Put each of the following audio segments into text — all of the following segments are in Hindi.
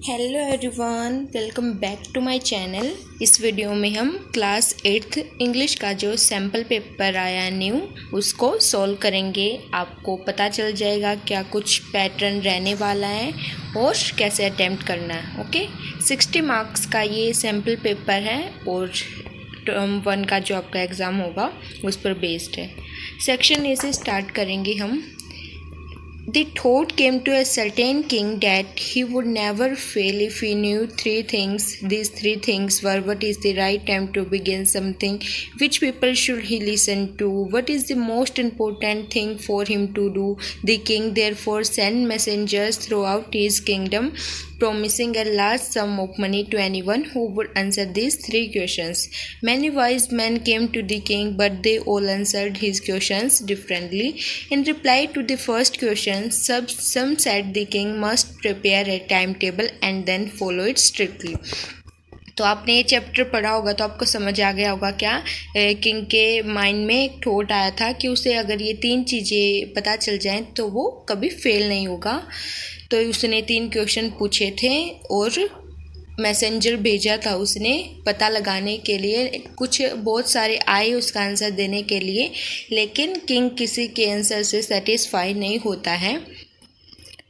Hello everyone, welcome back to my channel. इस वीडियो में हम क्लास 8th इंग्लिश का जो सैम्पल पेपर आया न्यू उसको सॉल्व करेंगे। आपको पता चल जाएगा क्या कुछ पैटर्न रहने वाला है और कैसे अटेम्प्ट करना है। ओके, 60 मार्क्स का ये सैम्पल पेपर है और टर्म 1 का जो आपका एग्ज़ाम होगा उस पर बेस्ड है। सेक्शन ए से स्टार्ट करेंगे हम। The thought came to a certain king that he would never fail if he knew three things. These three things were: what is the right time to begin something, which people should he listen to, what is the most important thing for him to do. The king therefore sent messengers throughout his kingdom, promising a large sum of money to anyone who would answer these three questions. Many wise men came to the king, but they all answered his questions differently. In reply to the first question, some said the king must prepare a timetable and then follow it strictly. तो आपने ये चैप्टर पढ़ा होगा तो आपको समझ आ गया होगा क्या किंग के माइंड में एक थॉट आया था कि उसे अगर ये 3 चीज़ें पता चल जाएं तो वो कभी फेल नहीं होगा। तो उसने 3 क्वेश्चन पूछे थे और मैसेंजर भेजा था उसने पता लगाने के लिए। कुछ बहुत सारे आए उसका आंसर देने के लिए, लेकिन किंग किसी के आंसर से सेटिस्फाई नहीं होता है।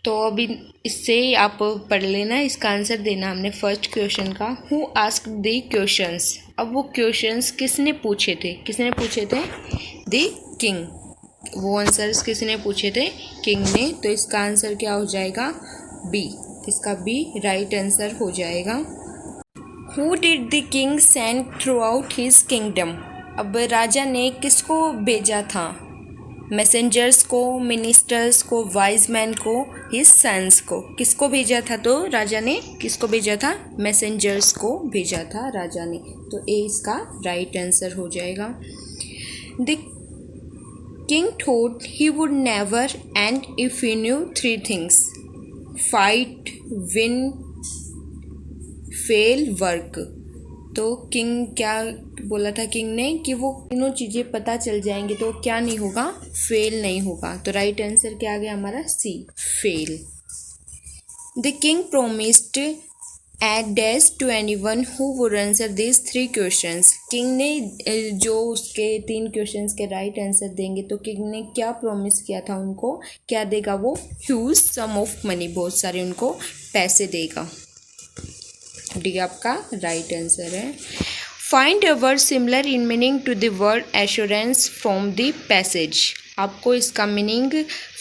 तो अभी इससे आप पढ़ लेना, इसका आंसर देना हमने फर्स्ट क्वेश्चन का। Who asked the questions. अब वो क्वेश्चंस किसने पूछे थे? The king. वो आंसर्स किसने पूछे थे? किंग ने। तो इसका आंसर क्या हो जाएगा? बी। इसका बी राइट आंसर हो जाएगा। Who did the king send through out his kingdom. अब राजा ने किसको भेजा था? मैसेंजर्स को, मिनिस्टर्स को, वाइज मैन को, हिज सन्स को। किसको भेजा था? तो राजा ने किसको भेजा था? मैसेंजर्स को भेजा था राजा ने। तो ए इसका राइट आंसर हो जाएगा। The king thought he would never and if he new 3 things: fight, win, fail, work. तो किंग क्या बोला था किंग ने कि वो तीनों चीज़ें पता चल जाएंगे तो क्या नहीं होगा? फेल नहीं होगा। तो राइट आंसर क्या आ गया हमारा? C, fail. The king promised at dash to anyone who would answer this 3 questions. King ने जो उसके 3 क्वेश्चंस के राइट आंसर देंगे तो किंग ने क्या प्रॉमिस किया था उनको? क्या देगा वो? ह्यूज सम ऑफ मनी, बहुत सारे उनको पैसे देगा। डी आपका राइट आंसर है। Find a word similar in meaning to the word assurance from the passage. आपको इसका मीनिंग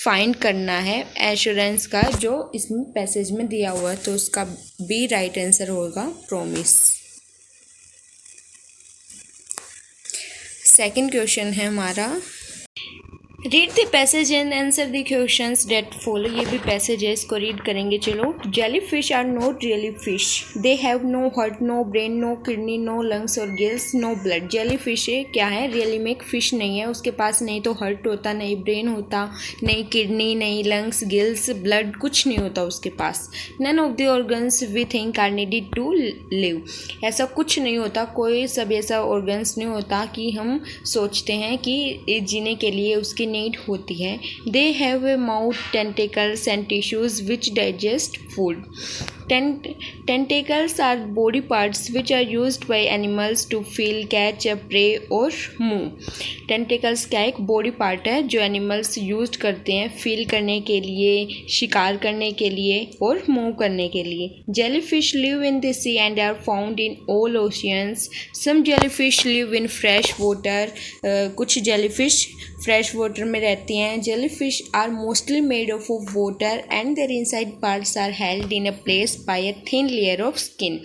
फाइंड करना है एश्योरेंस का, जो इसमें पैसेज में दिया हुआ है। तो उसका बी राइट आंसर होगा, प्रॉमिस। सेकंड क्वेश्चन है हमारा, read the passage and answer the questions that follow. ये भी पैसेज है, इसको रीड करेंगे। चलो। Jellyfish are not really fish, they have no heart, no brain, no kidney, no lungs और gills, no blood. Jellyfish क्या है? रियली में एक फिश नहीं है, उसके पास नहीं तो हार्ट होता, नहीं ब्रेन होता, नहीं किडनी, नहीं लंग्स, गिल्स, ब्लड, कुछ नहीं होता उसके पास। None of the organs we think are needed to live. ऐसा कुछ नहीं होता, कोई सब ऐसा ऑर्गन्स नहीं होता कि हम सोचते हैं कि जीने के लिए उसकी नीड होती है। They have a mouth, tentacles and tissues which digest food. Tentacles are body parts which are used by animals to feel, catch a prey और move. Tentacles क्या एक बॉडी पार्ट है जो एनिमल्स यूज करते हैं फील करने के लिए, शिकार करने के लिए और मूव करने के लिए। Jellyfish live in the sea and are found in all oceans. Some jellyfish live in fresh water. कुछ जेलीफिश फ्रेश वाटर में रहती हैं। Jellyfish are mostly made of water and their inside parts are held in a place by a thin layer of skin.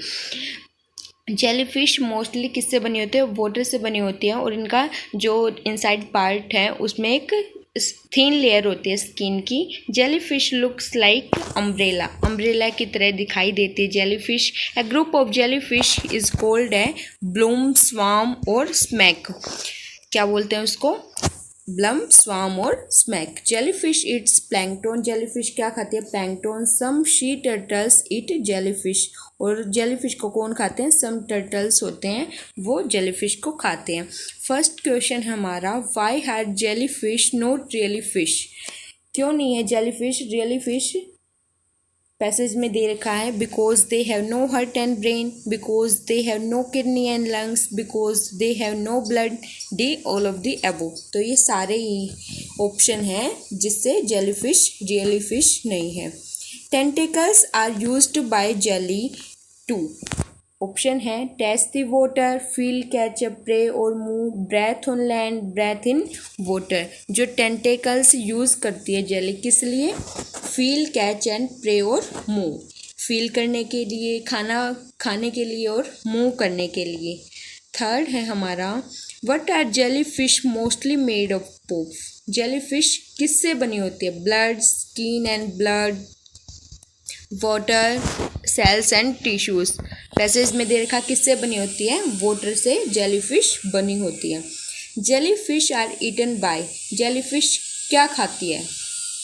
Jellyfish mostly किससे बनी होती है? वाटर से बनी होती है और इनका जो इनसाइड पार्ट है उसमें एक थिन लेयर होती है स्किन की। Jellyfish looks like umbrella, umbrella की तरह दिखाई देती है jellyfish. A group of jellyfish is called है ब्लूम, स्वार्म और स्मैक। क्या बोलते हैं उसको? ब्लम, स्वार्म और smack. Jellyfish eats plankton. Jellyfish क्या खाती है? Plankton. Some sea turtles eat jellyfish. और जेलीफिश को कौन खाते हैं? सम टर्टल्स होते हैं वो जेलीफिश को खाते हैं। फर्स्ट क्वेश्चन हमारा, why had jellyfish not really fish. क्यों नहीं है जेलीफिश रियली फिश? पैसेज में दे रखा है because they have no heart and brain, because they have no kidney and lungs, because they have no blood, D all of the above. तो ये सारे ही ऑप्शन हैं जिससे जेलीफिश रियली फिश नहीं है। Tentacles are used by jelly to. Option है test the water, feel, catch a prey और move, breathe on land, breathe in water. जो टेंटेकल्स यूज़ करती है जेली किस लिए? फील, कैच एंड प्रे और मूव। फील करने के लिए, खाना खाने के लिए और मूव करने के लिए। थर्ड है हमारा what are jelly fish mostly made of. Jelly fish किससे बनी होती है? Blood, skin and blood, water, cells and tissues. Passage में दे रखा किससे बनी होती है? वाटर से जेलीफिश बनी होती है। Jellyfish are eaten by. Jellyfish क्या खाती है?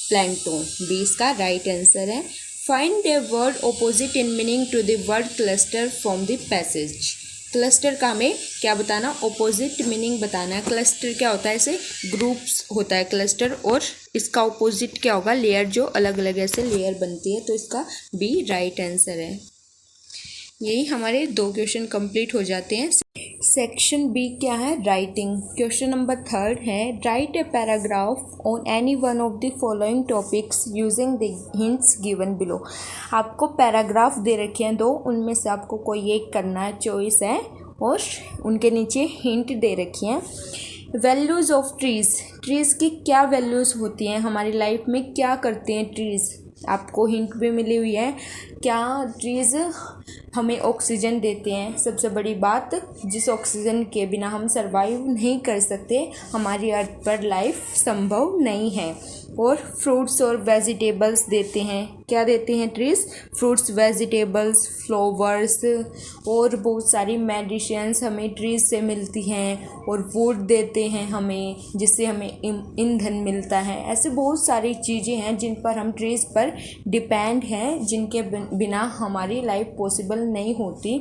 प्लैंकटन। बी इसका राइट आंसर है। Find a word opposite in meaning to the word cluster from the passage. Cluster का हमें क्या बताना? ऑपोजिट मीनिंग बताना है। क्लस्टर क्या होता है? ऐसे ग्रुप्स होता है क्लस्टर, और इसका ऑपोजिट क्या होगा? लेयर, जो अलग अलग ऐसे लेयर बनती है। तो इसका बी राइट आंसर है। यही हमारे 2 क्वेश्चन कंप्लीट हो जाते हैं। सेक्शन बी क्या है? राइटिंग। क्वेश्चन नंबर 3 है write a paragraph on any one of the following topics using the hints given below. आपको पैराग्राफ दे रखे हैं 2, उनमें से आपको कोई एक करना है, चॉइस है, और उनके नीचे हिंट दे रखी हैं। Values of trees. ट्रीज़ की क्या वैल्यूज़ होती हैं? हमारी लाइफ में क्या करते हैं ट्रीज़? आपको हिंट भी मिली हुई है। क्या ट्रीज़ हमें ऑक्सीजन देते हैं? सबसे बड़ी बात, जिस ऑक्सीजन के बिना हम सर्वाइव नहीं कर सकते, हमारी अर्थ पर लाइफ संभव नहीं है। और फ्रूट्स और वेजिटेबल्स देते हैं। क्या देते हैं ट्रीज़? फ्रूट्स, वेजिटेबल्स, फ्लावर्स, और बहुत सारी मेडिसिन्स हमें ट्रीज़ से मिलती हैं। और वुड देते हैं हमें, जिससे हमें ईंधन मिलता है। ऐसे बहुत सारी चीज़ें हैं जिन पर हम ट्रीज़ पर डिपेंड हैं, जिनके बिना हमारी लाइफ पॉसिबल नहीं होती।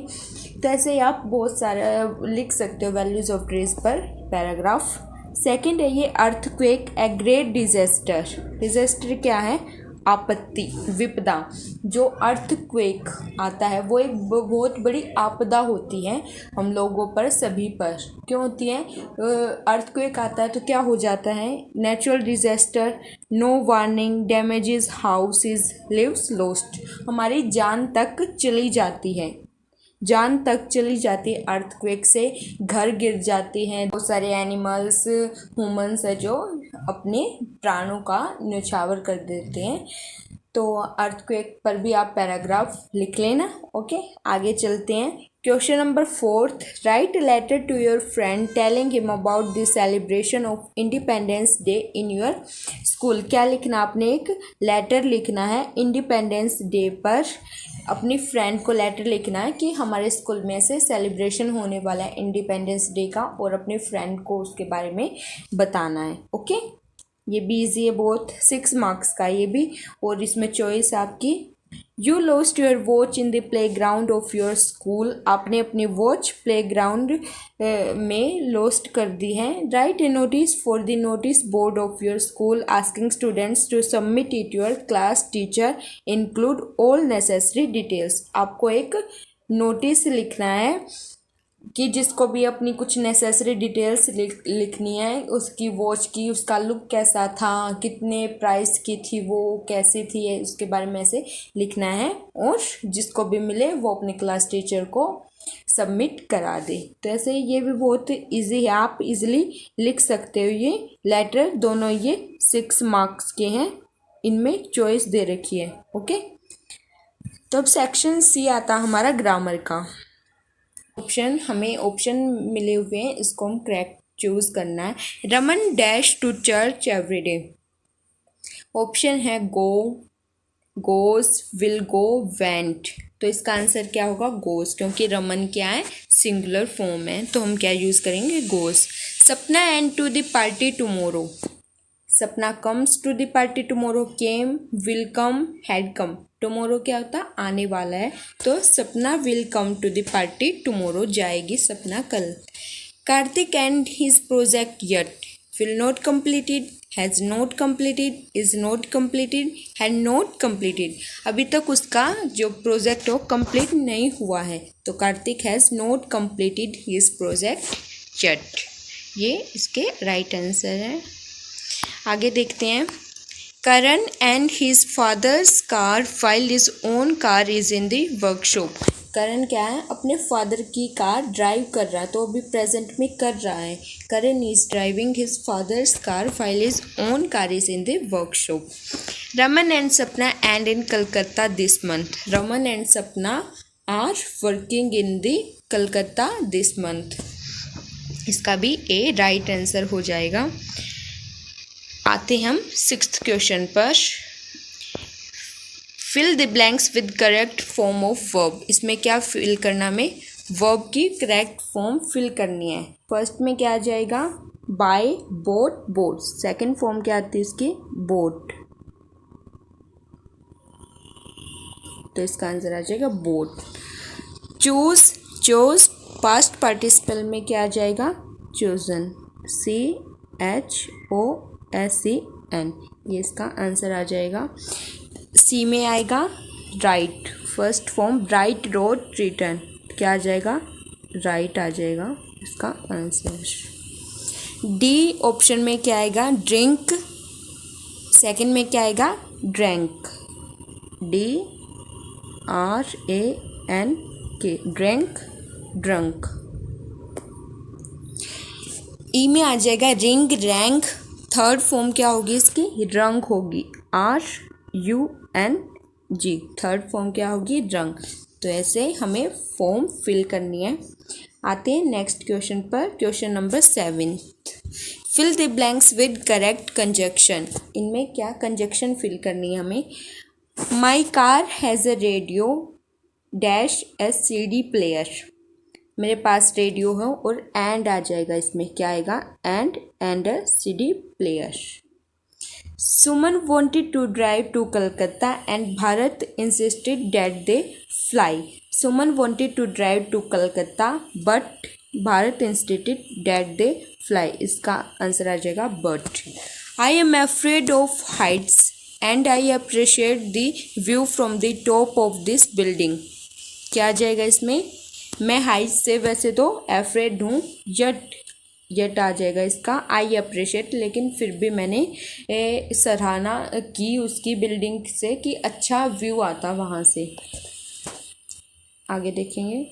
तो ऐसे आप बहुत सारा लिख सकते हो वैल्यूज़ ऑफ ट्रीज़ पर पैराग्राफ। सेकंड है ये earthquake a great disaster. Disaster क्या है? आपत्ति, विपदा। जो अर्थक्वेक आता है वो एक बहुत बड़ी आपदा होती है हम लोगों पर, सभी पर। क्यों होती है? अर्थक्वेक आता है तो क्या हो जाता है? Natural disaster, no warning, damages houses, lives lost. हमारी जान तक चली जाती है, जान तक चली जाती है अर्थक्वेक से। घर गिर जाते हैं, बहुत सारे एनिमल्स, ह्यूमंस है जो अपने प्राणों का न्यौछावर कर देते हैं। तो अर्थक्वेक पर भी आप पैराग्राफ लिख लेना। ओके, आगे चलते हैं। Question number 4, write letter to your friend telling him about the celebration of independence day in your school. क्या लिखना? आपने एक लेटर लिखना है इंडिपेंडेंस डे पर। अपनी फ्रेंड को लेटर लिखना है कि हमारे स्कूल में से सेलिब्रेशन होने वाला है इंडिपेंडेंस डे का, और अपने फ्रेंड को उसके बारे में बताना है। ओके, ये भी ईजी है बहुत, 6 मार्क्स का ये भी। और इसमें चॉइस आपकी, you lost your watch in the playground of your school. आपने अपनी वॉच प्ले ग्राउंड में लॉस्ट कर दी है। Write a notice for the notice board of your school asking students to submit it your class teacher, include all necessary details. आपको एक नोटिस लिखना है कि जिसको भी अपनी कुछ नेसेसरी डिटेल्स लिखनी है, उसकी वॉच की, उसका लुक कैसा था, कितने प्राइस की थी वो, कैसी थी, उसके बारे में ऐसे लिखना है। और जिसको भी मिले वो अपने क्लास टीचर को सबमिट करा दे। तो ऐसे ये भी बहुत इजी है, आप इजीली लिख सकते हो ये लेटर। दोनों ये 6 मार्क्स के हैं, इनमें चॉइस दे रखी है। ओके, तो अब सेक्शन सी आता हमारा ग्रामर का। हमें ऑप्शन मिले हुए हैं, इसको हम करेक्ट चूज करना है। Raman dash to church everyday. Option है go, goes, will go, went. तो इसका आंसर क्या होगा? गोस, क्योंकि रमन क्या है? सिंगुलर फॉर्म है, तो हम क्या यूज करेंगे? गोस। Sapna and to the party tomorrow. Sapna comes to the party tomorrow, came, will come, had come. Tomorrow क्या होता है? आने वाला है, तो Sapna will come to the party tomorrow, जाएगी सपना कल। Kartik and his project yet. will not completed, has not completed, is not completed, had not completed। अभी तक उसका जो प्रोजेक्ट हो कंप्लीट नहीं हुआ है, तो Kartik has not completed his project yet। ये इसके राइट आंसर है। आगे देखते हैं। Karan and his father's car while his own car is in the workshop। Karan क्या है, अपने फादर की कार ड्राइव कर रहा है, तो अभी प्रेजेंट में कर रहा है। Karan is driving his father's car while his own car is in the workshop। Raman and Sapna and in Calcutta this month. Raman and Sapna are working in the Calcutta this month. इसका भी ए राइट आंसर हो जाएगा। आते हम 6th क्वेश्चन पर। Fill the blanks with correct form of verb. इसमें क्या फिल करना, हमें वर्ब की करेक्ट फॉर्म फिल करनी है। फर्स्ट में क्या आ जाएगा, buy, bought, bought. Second form क्या आती है इसकी, बोट, तो इसका आंसर आ जाएगा boat. Choose, chose. Past participle में क्या आ जाएगा, चोजन, CHOSEN। ये इसका आंसर आ जाएगा। सी में आएगा right, first form right, road, return. क्या आ जाएगा, राइट आ जाएगा इसका आंसर। डी ऑप्शन में क्या आएगा, ड्रिंक। सेकंड में क्या आएगा, ड्रैंक, DRANK, ड्रैंक, ड्रंक। ई में आ जाएगा रिंग, रैंक। थर्ड फॉर्म क्या होगी इसकी, रंग होगी, RUNG। थर्ड फॉर्म क्या होगी, रंग। तो ऐसे हमें फॉर्म फिल करनी है। आते हैं नेक्स्ट क्वेश्चन पर, question number 7। Fill the blanks with correct conjunction. इनमें क्या कंजक्शन फिल करनी है हमें। My car has a radio dash a CD player. मेरे पास रेडियो है और एंड आ जाएगा, इसमें क्या आएगा, and a CD player. Suman wanted to drive to Calcutta and Bharat insisted that they fly। Suman wanted to drive to Calcutta but Bharat insisted that they fly। इसका आंसर आ जाएगा but। I am afraid of heights and I appreciate the view from the top of this building। क्या आ जाएगा इसमें, मैं हाइट से वैसे तो अफ्रेड हूँ, यट आ जाएगा इसका। आई अप्रिशिएट, लेकिन फिर भी मैंने सराहना की उसकी बिल्डिंग से कि अच्छा व्यू आता वहाँ से। आगे देखेंगे।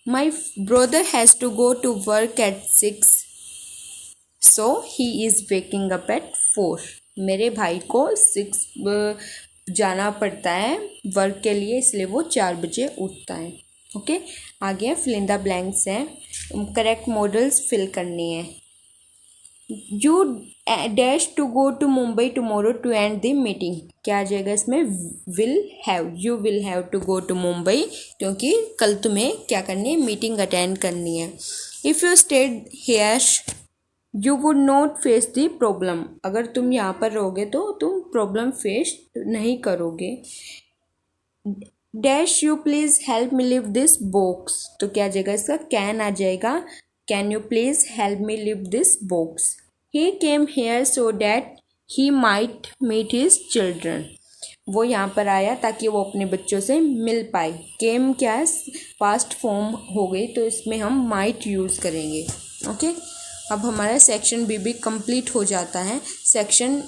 My brother has to go to work at 6 so he is waking up at 4। मेरे भाई को 6 जाना पड़ता है वर्क के लिए, इसलिए वो 4 बजे उठता है। ओके, आगे फिल इन द ब्लैंक्स हैं, करेक्ट मॉडल्स फिल करनी है। You dash to go to Mumbai tomorrow to end the meeting. क्या आ जाएगा इसमें, will have. You will have to go to Mumbai, क्योंकि कल तुम्हें क्या करनी है, मीटिंग अटेंड करनी है। If you stayed here you would not face the problem. अगर तुम यहाँ पर रहोगे तो तुम प्रॉब्लम फेस नहीं करोगे। Dash you please help me leave this box. तो क्या आ जाएगा इसका, कैन आ जाएगा, can you please help me leave this box. He came here so that he might meet his children. वो यहाँ पर आया ताकि वो अपने बच्चों से मिल पाए। केम क्या है, पास्ट फॉर्म हो गई, तो इसमें हम माइट यूज़ करेंगे। ओके, अब हमारा सेक्शन बी भी कंप्लीट हो जाता है, सेक्शन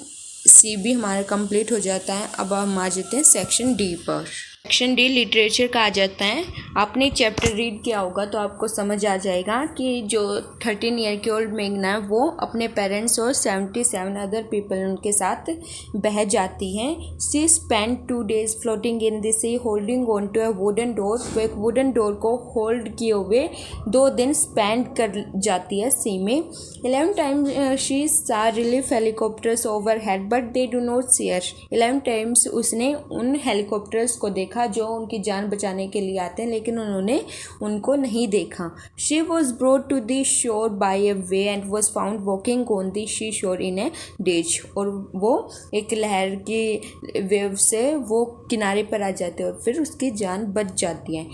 सी भी हमारा कंप्लीट हो जाता है। अब हम आ जाते हैं सेक्शन डी पर। सेक्शन डी लिटरेचर का आ जाता है। आपने चैप्टर रीड किया होगा तो आपको समझ आ जाएगा कि जो 13 ईयर की ओल्ड मेघना है वो अपने पेरेंट्स और 77 अदर पीपल उनके साथ बह जाती हैं। She spend 2 days floating in the sea holding on to a wooden door. वो एक वुडन डोर को होल्ड किए हुए 2 दिन स्पेंड कर जाती है सी में। 11 times she saw relief helicopters over head but they do not see her. 11 times उसने उन हेलीकॉप्टर्स को देखा जो उनकी जान बचाने के लिए आते हैं, लेकिन उन्होंने उनको नहीं देखा। She was brought to the shore by a wave and was found walking on the she shore in A days. और वो एक लहर की वेव से वो किनारे पर आ जाते हैं और फिर उसकी जान बच जाती है।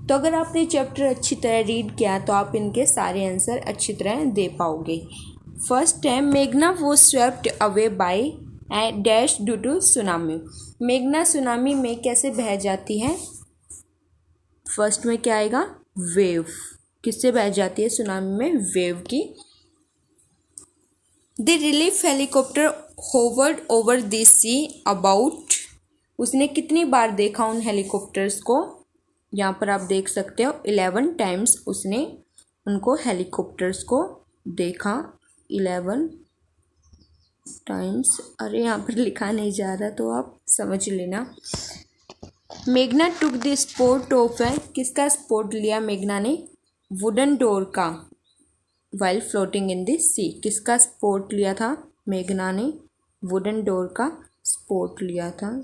तो अगर आपने चैप्टर अच्छी तरह रीड किया तो आप इनके सारे आंसर अच्छी तरह दे पाओगे। फर्स्ट है मेघना वो swept away by dash due to tsunami. मेघना सुनामी में कैसे बह जाती है? फर्स्ट में क्या आएगा? वेव। किससे बह जाती है सुनामी में? वेव की। The relief helicopter hovered over the see about. उसने कितनी बार देखा उन हेलीकॉप्टर्स को? यहाँ पर आप देख सकते हो 11 टाइम्स उसने उनको हेलीकॉप्टर्स को देखा। 11 टाइम्स। अरे यहाँ पर लिखा नहीं जा रहा तो आप समझ लेना। मेघना टुक द स्पोर्ट ऑफ है। किसका स्पोर्ट लिया मेघना ने? वुडन डोर का। वाइल फ्लोटिंग इन द सी। किसका स्पोर्ट लिया था मेघना ने? वुडन डोर का स्पोर्ट लिया था।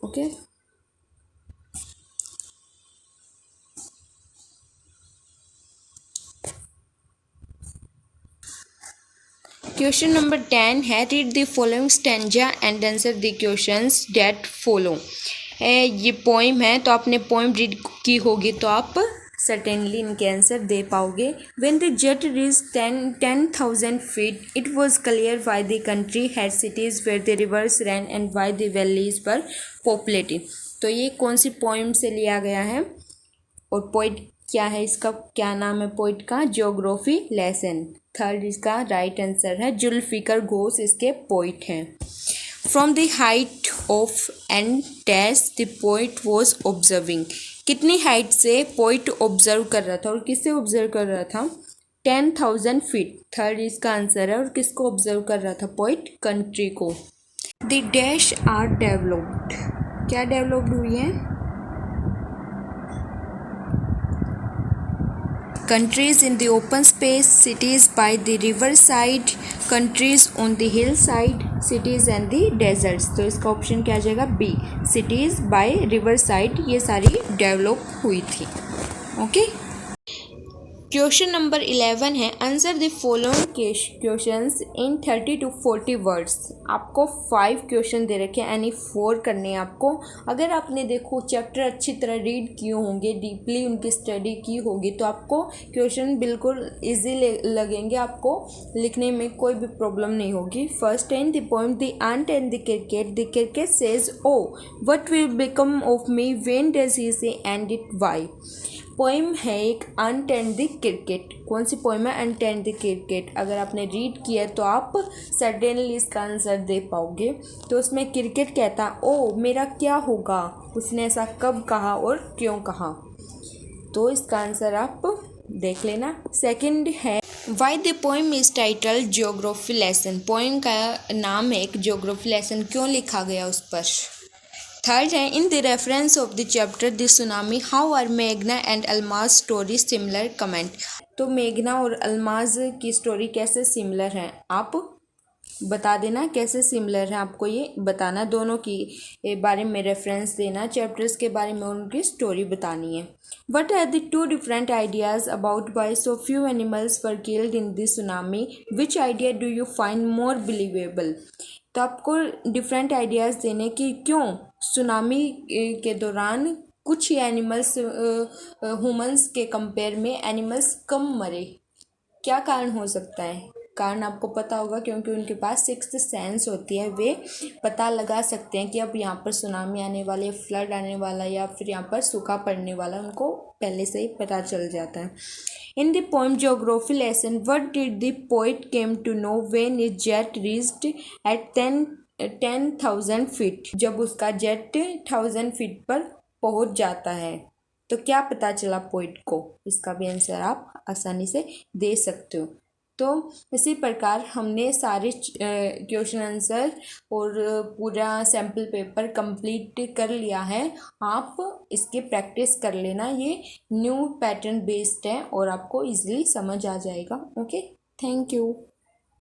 ओके। क्वेश्चन नंबर 10 है read the following stanza and answer the questions that follow. ये पोइम है तो आपने पोइम रीड की होगी तो आप सर्टेनली इनके आंसर दे पाओगे। When the jet reach 10,000 feet it was clear why the country had cities where the rivers ran and why the valleys were populated. तो ये कौन सी पोइम से लिया गया है और पोइट क्या है? इसका क्या नाम है पोइट का? Geography lesson. थर्ड इसका राइट आंसर है। जुल्फिकर घोष इसके पोइट हैं। From the height of and dash the poet was observing. कितनी हाइट से पोइट ऑब्जर्व कर रहा था और किससे ऑब्जर्व कर रहा था? 10,000 feet। थर्ड इसका आंसर है। और किसको ऑब्जर्व कर रहा था पोइट? कंट्री को। The dash are developed. क्या डेवलप्ड हुई है? Countries in the open space, cities by the river side, countries on the hillside, cities and the deserts। तो इसका ऑप्शन क्या आ जाएगा? B. cities by river side ये सारी डेवलप हुई थी। ओके। क्वेश्चन नंबर 11 है answer the following questions in 30 to 40 words. आपको 5 क्वेश्चन दे रखे हैं यानी 4 करने हैं आपको। अगर आपने देखो चैप्टर अच्छी तरह रीड किए होंगे, डीपली उनकी स्टडी की होगी तो आपको क्वेश्चन बिल्कुल इजी लगेंगे, आपको लिखने में कोई भी प्रॉब्लम नहीं होगी। फर्स्ट है the poem the ant and the cricket says oh what will become of me when does he say and it why. Poem है एक अंट एंड द क्रिकेट। कौन सी पोइम है? अंट एंड द क्रिकेट। अगर आपने रीड किया तो आप सर्टेनली इसका आंसर दे पाओगे। तो उसमें क्रिकेट कहता ओ मेरा क्या होगा, उसने ऐसा कब कहा और क्यों कहा। तो इसका आंसर आप देख लेना। सेकंड है why the poem is title geography lesson. Poem का नाम है एक ज्योग्राफी लेसन, क्यों लिखा गया उस पर। थर्ड है in the reference of the chapter the tsunami how are मेघना and Almaz story similar comment. तो मेघना और अल्माज की स्टोरी कैसे सिमिलर है आप बता देना। कैसे सिमिलर है आपको ये बताना। दोनों की बारे में रेफरेंस देना, चैप्टर्स के बारे में उनकी स्टोरी बतानी है। What are the two different ideas about why so few animals were killed in the tsunami, which idea do you find more believable. तो आपको डिफरेंट आइडियाज़ देने कि क्यों सुनामी के दौरान कुछ ही एनिमल्स ह्यूमंस के कंपेयर में एनिमल्स कम मरे। क्या कारण हो सकता है? कारण आपको पता होगा क्योंकि उनके पास सिक्स्थ सेंस होती है, वे पता लगा सकते हैं कि अब यहाँ पर सुनामी आने वाली, फ्लड आने वाला या फिर यहाँ पर सूखा पड़ने वाला, उनको पहले से ही पता चल जाता है। In the poem geography lesson what did the poet came to know when is jet reached at 10,000 feet। जब उसका जेट 1000 feet पर पहुँच जाता है तो क्या पता चला पोइट को। इसका भी आंसर आप आसानी से दे सकते हो। तो इसी प्रकार हमने सारे क्वेश्चन आंसर और पूरा सैम्पल पेपर कंप्लीट कर लिया है। आप इसकी प्रैक्टिस कर लेना, ये न्यू पैटर्न बेस्ड है और आपको इजीली समझ आ जाएगा। Okay, thank you.